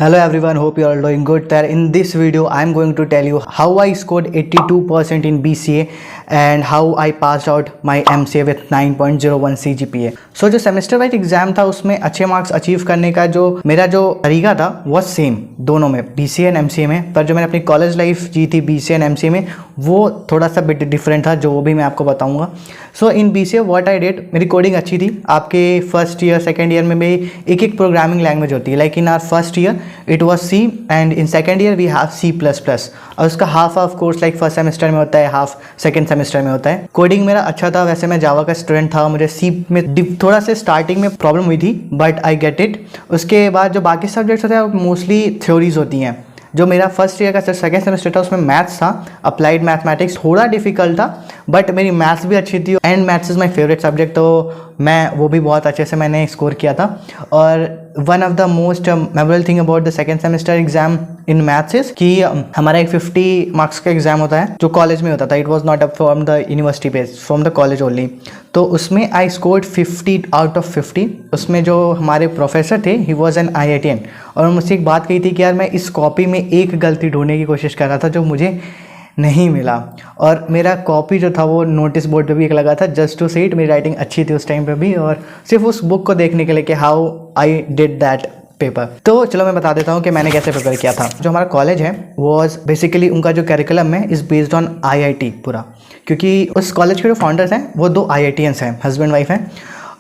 Hello everyone, hope you are all doing good. In this video, I am going to tell you how I scored 82% in BCA and how I passed out my MCA with 9.01 CGPA. So जो semester wise exam था उसमें अच्छे marks achieve करने का जो मेरा जो तरीका था वो सेम दोनों में, BCA एंड MCA में, पर जो मैंने अपनी कॉलेज लाइफ जी थी BCA एंड MCA में वो थोड़ा सा बिट डिफरेंट था, जो वो भी मैं आपको बताऊंगा. सो इन BCA व्हाट आई डिड, मेरी कोडिंग अच्छी थी. आपके फर्स्ट ईयर सेकेंड ईयर में भी एक एक प्रोग्रामिंग लैंग्वेज होती है. Like in our first year it was C and in second year we have C++. और उसका half course like first semester में होता है, हाफ सेकेंड सेमेस्टर में होता है. कोडिंग मेरा अच्छा था, वैसे मैं जावा का स्टूडेंट था. मुझे C में थोड़ा से स्टार्टिंग में प्रॉब्लम हुई थी बट आई गेट इट. उसके बाद जो बाकी सब्जेक्ट्स होते हैं वो मोस्टली थ्योरीज होती हैं. जो मेरा फर्स्ट ईयर का सेकेंड सेमेस्टर था उसमें मैथ्स था, अप्लाइड मैथमेटिक्स थोड़ा डिफिकल्ट था बट मेरी मैथ्स भी अच्छी थी and maths is my favourite subject, तो मैं वो भी बहुत अच्छे से मैंने स्कोर किया था. और one of the most memorable thing about the second semester exam in maths is कि हमारा एक 50 मार्क्स का एग्जाम होता है जो कॉलेज में होता था. It was not up from the university base, from the college only. तो उसमें आई स्कोर्ड 50 आउट ऑफ 50. उसमें जो हमारे प्रोफेसर थे ही वॉज एन IITian और मुझसे एक बात कही थी कि यार मैं इस कॉपी में एक गलती ढूंढने की कोशिश कर रहा था जो मुझे नहीं मिला. और मेरा कॉपी जो था वो नोटिस बोर्ड पे भी एक लगा था जस्ट टू सी इट. मेरी राइटिंग अच्छी थी उस टाइम पे भी और सिर्फ उस बुक को देखने के लिए कि how I did that paper. तो चलो मैं बता देता हूँ कि मैंने कैसे पेपर किया था. जो हमारा कॉलेज है वॉज बेसिकली उनका जो कैरिकुलम है इज़ बेस्ड ऑन IIT पूरा, क्योंकि उस कॉलेज के जो फाउंडर्स हैं वो 2 IITians हैं, हस्बैंड वाइफ हैं.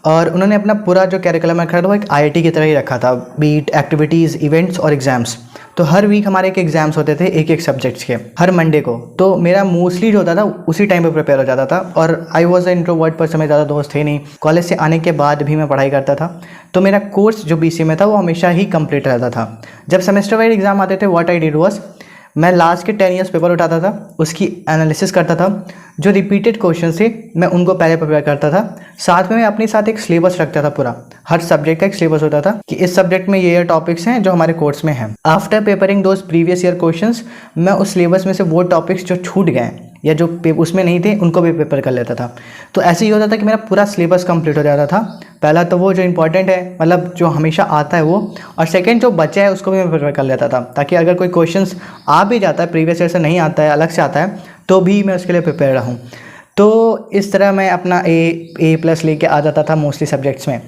और उन्होंने अपना पूरा जो कैरिकुलम रखा था वो एक IIT की तरह ही रखा था, बीट एक्टिविटीज़, इवेंट्स और एग्जाम्स. तो हर वीक हमारे एक एग्जाम्स होते थे एक एक सब्जेक्ट्स के, हर मंडे को. तो मेरा मोस्टली जो होता था उसी टाइम पे प्रिपेयर हो जाता था. और I was a introvert person, मेरे ज़्यादा दोस्त थे नहीं. कॉलेज से आने के बाद भी मैं पढ़ाई करता था, तो मेरा कोर्स जो BCA में था वो हमेशा ही कंप्लीट रहता था. जब सेमेस्टर वाइज एग्जाम आते थे व्हाट आई डिड वाज मैं लास्ट के 10 ईयर्स पेपर उठाता था, उसकी एनालिसिस करता था. जो रिपीटेड क्वेश्चन थे मैं उनको पहले प्रिपेयर करता था. साथ में मैं अपने साथ एक सिलेबस रखता था, पूरा हर सब्जेक्ट का एक सिलेबस होता था कि इस सब्जेक्ट में ये टॉपिक्स हैं जो हमारे कोर्स में हैं. After papering those previous year questions मैं उस सिलेबस में से वो टॉपिक्स जो छूट गए या जो उसमें नहीं थे उनको भी पेपर कर लेता था. तो ऐसे ही होता था कि मेरा पूरा सिलेबस कंप्लीट हो जाता था. पहला तो वो जो इंपॉर्टेंट है, मतलब जो हमेशा आता है वो, और सेकंड जो बचा है उसको भी मैं प्रिपेयर कर लेता था ताकि अगर कोई क्वेश्चंस आ भी जाता है प्रीवियस ईयर से नहीं आता है, अलग से आता है, तो भी मैं उसके लिए प्रिपेयर रहूँ. तो इस तरह मैं अपना A+ लेके आ जाता था मोस्टली सब्जेक्ट्स में.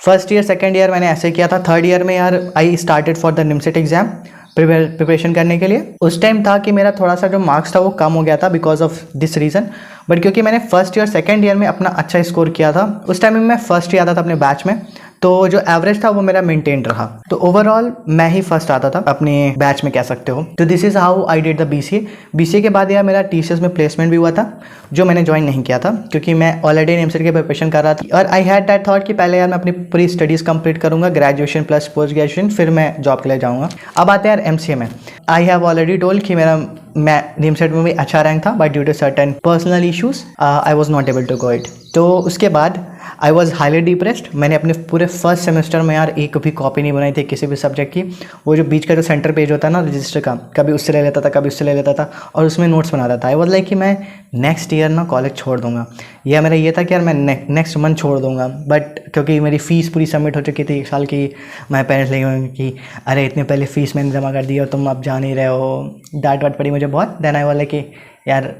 फर्स्ट ईयर सेकेंड ईयर मैंने ऐसे किया था. थर्ड ईयर में यार I started for the NIMCET exam preparation करने के लिए. उस टाइम था कि मेरा थोड़ा सा जो मार्क्स था वो कम हो गया था because of this reason, but क्योंकि मैंने फर्स्ट ईयर सेकेंड ईयर में अपना अच्छा स्कोर किया था, उस टाइम में मैं फर्स्ट ही आता था अपने बैच में, तो जो एवरेज था वो मेरा मेंटेन रहा. तो ओवरऑल मैं ही फर्स्ट आता था अपने बैच में, कह सकते हो. तो this is how I did the BCA के बाद यार मेरा TCS में प्लेसमेंट भी हुआ था जो मैंने ज्वाइन नहीं किया था क्योंकि मैं ऑलरेडी NIMCET की प्रिपरेशन कर रहा था. और आई हैड दैट थॉट कि पहले यार मैं अपनी पूरी स्टडीज़ कंप्लीट करूँगा, ग्रेजुएशन प्लस पोस्ट ग्रेजुएशन, फिर मैं जॉब के लिए जाऊँगा. अब आते हैं यार MCA में. आई हैव ऑलरेडी टोल्ड कि मैं NIMCET में भी अच्छा रैंक था but due to certain personal issues I was not able to go it. तो उसके बाद आई वॉज हाईली डिप्रेस्ड. मैंने अपने पूरे फर्स्ट सेमेस्टर में यार एक भी कॉपी नहीं बनाई थी किसी भी सब्जेक्ट की. वो जो बीच का जो सेंटर पेज होता है ना रजिस्टर का, कभी उससे ले लेता था कभी उससे ले लेता था और उसमें नोट्स बनाता था. आई वॉज लाइक कि मैं नेक्स्ट ईयर ना कॉलेज छोड़ दूंगा, या मेरा ये था कि यार मैं नेक्स्ट मंथ छोड़ दूंगा. बट क्योंकि मेरी फ़ीस पूरी सबमिट हो चुकी थी एक साल की, मैं पेरेंट्स लेंगे कि अरे इतने पहले फ़ीस मैंने जमा कर दी और तुम अब जा नहीं रहे हो, डांट वाट पड़ी मुझे बहुत. देन आई वाला कि यार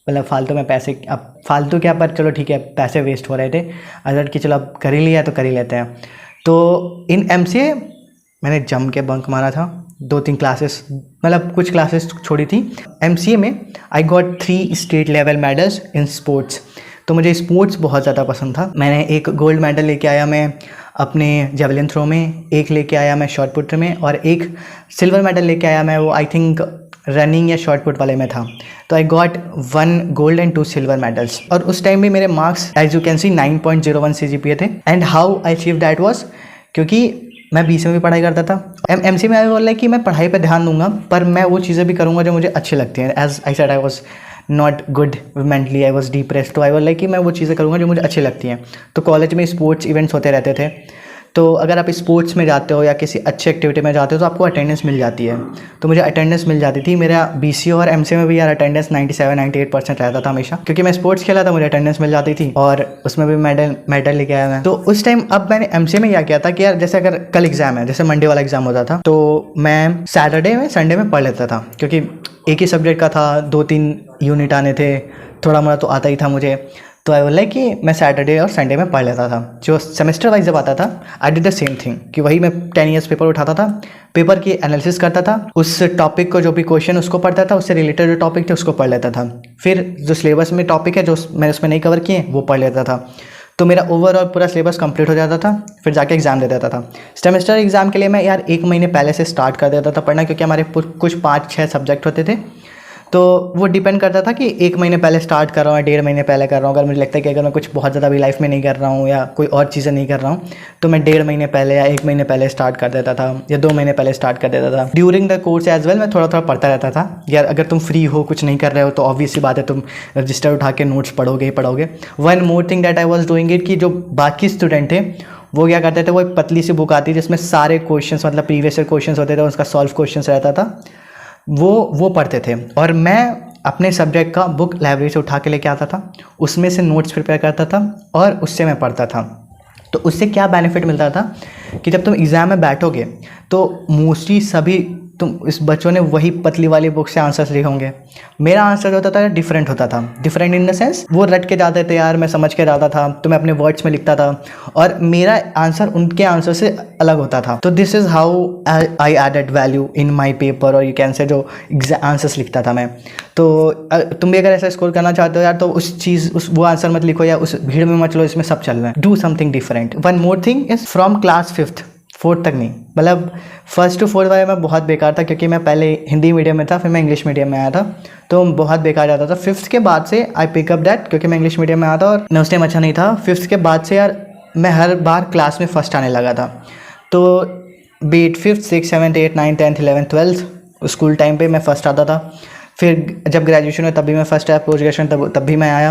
मतलब फालतू में पैसे, अब फालतू क्या, पर चलो ठीक है पैसे वेस्ट हो रहे थे, अगर कि चलो अब कर ही लिया तो कर ही लेते हैं. तो इन MCA मैंने जम के बंक मारा था 2-3 क्लासेस, मतलब कुछ क्लासेस छोड़ी थी. MCA में I got 3 state level medals in sports. तो मुझे स्पोर्ट्स बहुत ज़्यादा पसंद था. मैंने एक गोल्ड मेडल लेके आया मैं अपने जेवलिन थ्रो में, एक लेके आया मैं शॉर्ट पुट में, और एक सिल्वर मेडल लेके आया मैं वो आई थिंक रनिंग या शॉर्ट पुट वाले में था. तो I got 1 gold and 2 silver medals. और उस टाइम भी मेरे marks as you can see 9.01 CGPA थे. And how I achieve that was, क्योंकि मैं BCA में भी पढ़ाई करता था. MCA में आई बोला कि मैं पढ़ाई पर ध्यान दूंगा पर मैं वो चीज़ें भी करूँगा जो मुझे अच्छी लगती हैं. As I said I was not good mentally, I was depressed. तो आई बोला कि मैं वो चीज़ें करूँगा जो मुझे अच्छी लगती हैं. तो कॉलेज में स्पोर्ट्स इवेंट्स होते रहते थे, तो अगर आप स्पोर्ट्स में जाते हो या किसी अच्छी एक्टिविटी में जाते हो तो आपको अटेंडेंस मिल जाती है। तो मुझे अटेंडेंस मिल जाती थी। मेरा BCA और MCA में भी यार अटेंडेंस 97-98% रहता था हमेशा, क्योंकि मैं स्पोर्ट्स खेला था, मुझे अटेंडेंस मिल जाती थी और उसमें भी मेडल लेके आया मैं। तो उस टाइम अब मैंने MCA में क्या किया था कि यार जैसे अगर कल एग्जाम है, जैसे मंडे वाला एग्जाम होता था, तो मैं सैटरडे में संडे में पढ़ लेता था, क्योंकि एक ही सब्जेक्ट का था, 2-3 यूनिट आने थे, थोड़ा मोड़ा तो आता ही था मुझे। तो आई बोला कि मैं सैटरडे और संडे में पढ़ लेता था। जो सेमेस्टर वाइज जब आता था I did the same thing कि वही मैं 10 ईयर्स पेपर उठाता था, पेपर की एनालिसिस करता था, उस टॉपिक को जो भी क्वेश्चन उसको पढ़ता था, उससे रिलेटेड जो टॉपिक थे उसको पढ़ लेता था। फिर जो सिलेबस में टॉपिक है जो मैंने उसमें नहीं कवर किए वो पढ़ लेता था। तो मेरा ओवरऑल पूरा सिलेबस कंप्लीट हो जाता था, फिर जाके एग्जाम दे देता था। सेमेस्टर एग्जाम के लिए मैं यार 1 महीने पहले से स्टार्ट कर देता था पढ़ना, क्योंकि हमारे कुछ 5-6 सब्जेक्ट होते थे। तो वो डिपेंड करता था कि 1 महीने पहले स्टार्ट कर रहा हूँ या 1.5 महीने पहले कर रहा हूँ। अगर मुझे लगता है कि अगर मैं कुछ बहुत ज़्यादा भी लाइफ में नहीं कर रहा हूँ या कोई और चीज़ें नहीं कर रहा हूँ, तो मैं 1.5 महीने पहले या 1 महीने पहले स्टार्ट कर देता था या 2 महीने पहले स्टार्ट कर देता था। During the course as well मैं थोड़ा थोड़ा पढ़ता रहता था। यार अगर तुम फ्री हो, कुछ नहीं कर रहे हो, तो ऑब्वियस सी बात है तुम रजिस्टर उठा के नोट्स पढ़ोगे ही पढ़ोगे। One more thing that I was doing it कि जो बाकी स्टूडेंट थे वो क्या करते थे, वो एक पतली सी बुक आती जिसमें सारे क्वेश्चंस, मतलब प्रीवियस ईयर क्वेश्चंस होते थे, उसका सॉल्व क्वेश्चंस रहता था, वो पढ़ते थे। और मैं अपने सब्जेक्ट का बुक लाइब्रेरी से उठा के लेके आता था, उसमें से नोट्स प्रिपेयर करता था और उससे मैं पढ़ता था। तो उससे क्या बेनिफिट मिलता था कि जब तुम एग्ज़ाम में बैठोगे तो मोस्टली सभी इस बच्चों ने वही पतली वाली बुक से आंसर्स लिखे होंगे। मेरा आंसर होता था डिफरेंट होता था, डिफरेंट इन द सेंस वो रट के जाते थे यार, मैं समझ के जाता था, तो मैं अपने वर्ड्स में लिखता था और मेरा आंसर उनके आंसर से अलग होता था। तो this is how I added value in my paper, और यू कैन से जो आंसर्स लिखता था मैं। तो तुम भी अगर ऐसा स्कोर करना चाहते हो यार, तो वो आंसर मत लिखो या उस भीड़ में मत लो, इसमें सब चल रहा है। Do something different. One more thing is from class 4th तक नहीं, मतलब 1st to 4th वाले में बहुत बेकार था, क्योंकि मैं पहले हिंदी मीडियम में था, फिर मैं इंग्लिश मीडियम में आया था, तो बहुत बेकार जाता था। 5th के बाद से आई पिक अप दैट, क्योंकि मैं इंग्लिश मीडियम में आया था और मैं उस टाइम अच्छा नहीं था। 5th के बाद से यार मैं हर बार क्लास में फर्स्ट आने लगा था। तो beat 5th 6th 7th 8th 9th 10th 11th 12th school time पे मैं फ़र्स्ट आता था। फिर जब ग्रेजुएशन में तब भी मैं फर्स्ट आया, पोस्ट ग्रेजुएशन तब भी मैं आया।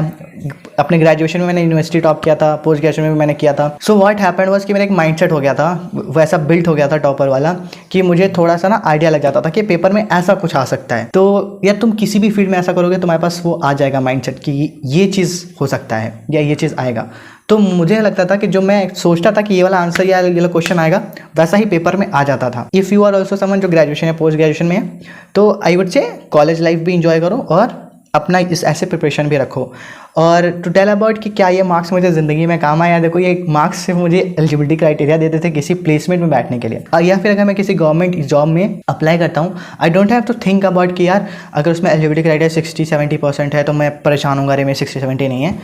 अपने ग्रेजुएशन में मैंने यूनिवर्सिटी टॉप किया था, पोस्ट ग्रेजुएशन में भी मैंने किया था। सो व्हाट हैपेंड वाज कि मेरा एक माइंडसेट हो गया था, वैसा बिल्ट हो गया था टॉपर वाला, कि मुझे थोड़ा सा ना आइडिया लग जाता था कि पेपर में ऐसा कुछ आ सकता है। तो यार तुम किसी भी फील्ड में ऐसा करोगे तुम्हारे पास वो आ जाएगा माइंडसेट कि ये चीज़ हो सकता है या ये चीज़ आएगा। तो मुझे लगता था कि जो मैं सोचता था कि ये वाला आंसर या ये वाला क्वेश्चन आएगा, वैसा ही पेपर में आ जाता था। If you are also someone जो ग्रेजुएशन या पोस्ट ग्रेजुएशन में है, तो I would say college life भी इंजॉय करो और अपना इस ऐसे प्रिपरेशन भी रखो। और टू टेल अबाउट कि क्या ये मार्क्स मुझे ज़िंदगी में काम आया, देखो ये मार्क्स सिर्फ मुझे एलिजिबिलिटी क्राइटेरिया देते थे किसी प्लेसमेंट में बैठने के लिए, या फिर अगर मैं किसी गवर्नमेंट जॉब में अप्लाई करता हूँ, I don't have to think about कि यार अगर उसमें एलिजिबिलिटी क्राइटेरिया 60-70% है तो मैं परेशान होऊंगा, अरे मेरे 60-70 नहीं है।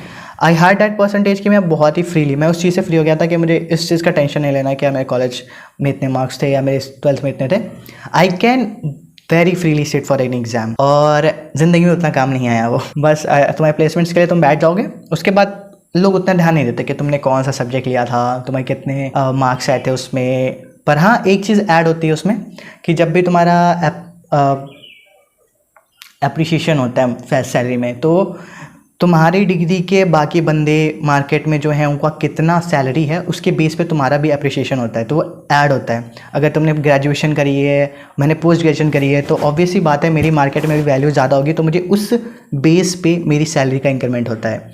आई हैड दैट परसेंटेज कि मैं बहुत ही फ्रीली, मैं उस चीज़ से फ्री हो गया था कि मुझे इस चीज़ का टेंशन नहीं लेना कि मेरे कॉलेज में इतने मार्क्स थे या मेरे 12th में इतने थे। I can very freely sit for any exam. और ज़िंदगी में उतना काम नहीं आया वो, बस तुम्हारे प्लेसमेंट्स के लिए तुम बैठ जाओगे, उसके बाद लोग उतना ध्यान नहीं देते कि तुमने कौन सा सब्जेक्ट लिया था, तुम्हें कितने मार्क्स आए थे उसमें। पर हाँ, एक चीज़ ऐड होती है उसमें कि जब भी तुम्हारा एप्रिसिएशन होता है सैलरी में, तो तुम्हारी डिग्री के बाकी बंदे मार्केट में जो हैं उनका कितना सैलरी है उसके बेस पे तुम्हारा भी अप्रिसिएशन होता है, तो वो ऐड होता है। अगर तुमने ग्रेजुएशन करी है, मैंने पोस्ट ग्रेजुएशन करी है, तो ऑब्वियसली बात है मेरी मार्केट में भी वैल्यू ज़्यादा होगी, तो मुझे उस बेस पे मेरी सैलरी का इंक्रीमेंट होता है।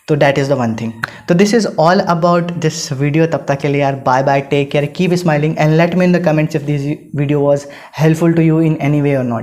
तो that is the one thing. तो this is all about this video. तब तक के लिए यार bye bye, take care, keep smiling and let me in the comments if this video was helpful to you in any way or not.